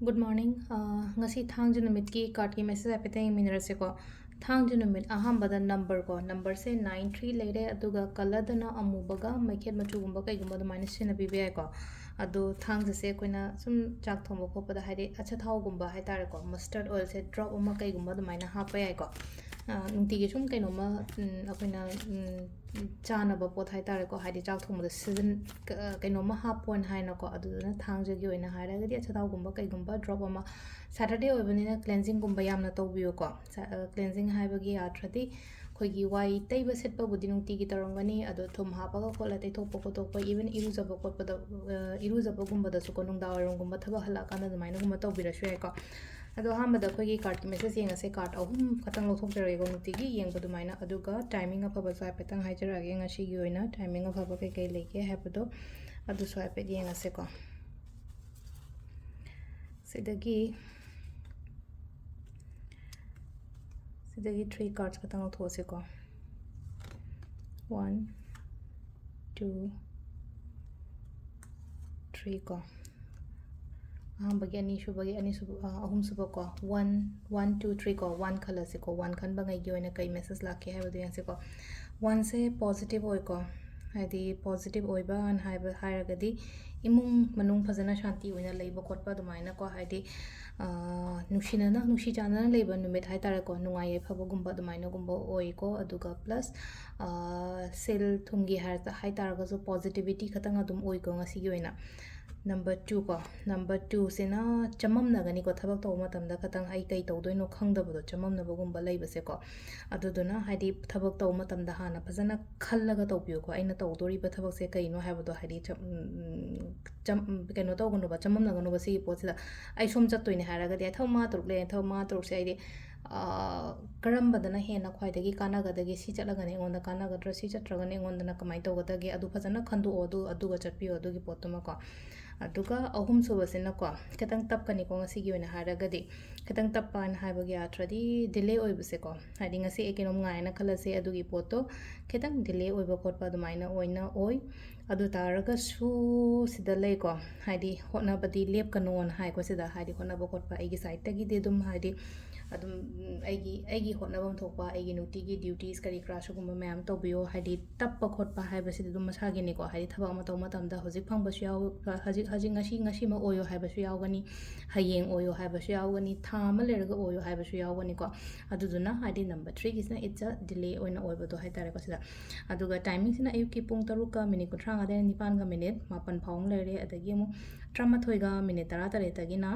Good morning. Ngasi thangju numit ki card ki message apete minrase ko. Thangju numit ahambada number ko. Number se 93 leire aduga color dana amubaga maikhet machu gumba kai gumba minus sina bibi ko. Adu thangju se koina sum chak thombo ko pada haide acha thau gumba hai tare ko. Mustard oil se drop uma kai gumba mina hapa ai ko. Nungti gi sum kaino ma akoina chana ba pot hai tare ko haide chak thombo season kaino ma hapon hai na ko adu na thangju gi oina haira gadi acha thau gumba kai gumba drop ama Saturday oibanina cleansing gumba yamna tawbiyo ko. Cleansing haibagi atradi khoigi wai taiba setpa budi nungti gi tarongani ado thum hapaga khola tai thokpa ko tokpa even iruzaba khotpa da iruzaba gumba da su ko nungda warung gumba thaba hala kana damaina gumba tawbirashu ai ko ado hamada khoigi card ki message yenga se card ahum khatang lothok jare go nungti gi yengba dumaina aduga timing afaba sai petang haijara ge ngasi gi oina timing afaba kai kai leke habado adu sai pet yenga se ko sidagi 3 cards khatang lothok se ko 1 2 3 ko bagi ani suba ahum suba ko 1 1 2 3 ko 1 khala se ko 1 khan bangai gi oina kai message lakhe ha badu yang se ko 1 se positive oi ko haidi positive oiba an haiba hairagadi imung manung phajana shanti oina leiba khotpa dumaina ko haidi nushi chana leiba numit hai tare ko nungai phaba gumba dumaina gumba oi ko aduga plus sel thungi hai taraga so positivity khatang adum oi ko ngasi gi oina number 2 ko number 2 sena chamam nagani ko thabak taw matamda khatang ai kai tawdoino khangdabado chamam na bagumba leiba se ko aduduna haidi thabak taw matamda hana phajana khallaga tawbiyo ko aina tawdori ba thabak se kaino habado haidi kaino tawgunu ba chamam naganu ba si potsida ai som chattoine haraga de thawma turuk se aidi karambadana hena khwaidagi kanagadagi si chatlaga ne ngonda kanagadra si chatragane ngonda na kamai tawgadagi adu phajana khandu odu aduga chatpiyo adugi potuma ko aduga ahum subasina ko ketang tapkani ko ngasi gi oina haragadi ketang tappan haibagi atradi delay oibase ko hadi ngasi ekenom ngaina khalase adugi poto ketang delay oiba khotpa dumaina oina oi adu taraga su sida lei ko hadi hona badi lep kanon hai ko sida hadi hona ba khotpa egi side tagi de dum hadi adum aigi hona bam thokpa aigi nuti gi duties kari crash gumba mayam tobiyo hadi tappa khotpa haibase dum masagi ni ko hadi thaba ma tawma tamda hojik phangbasu yaw hajik ngasi ma oyo haibasu yawgani hayeng oyo haibasu yawgani thama leraga oyo haibasu yawgani ko aduduna hadi number 3 gisna it's a delay oina oibado hai tare ko sida aduga timing sina ayuki pung 3 ka minute 30 ga 9 ga minute 8 phaung lere adagi mu 13 ga minute 13 tagina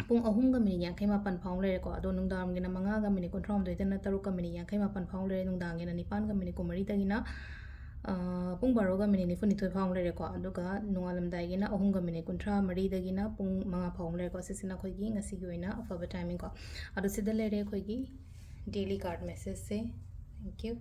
pung ahum ga minute 58 phaung lere ko ado nungdam gina 5 ga minute 19 dana 3 ga minute 58 phaung lere nungdang gina 9 ga minute 9 tagina pung 12 ga minute 92 phaung lere ko aduga nungalamdai gina ahum ga minute 13 dagina pung 5 phaung lere ko sisina khoi gi ngasi gi oina afaba timing ko ado sida lere khoi gi daily card message se thank you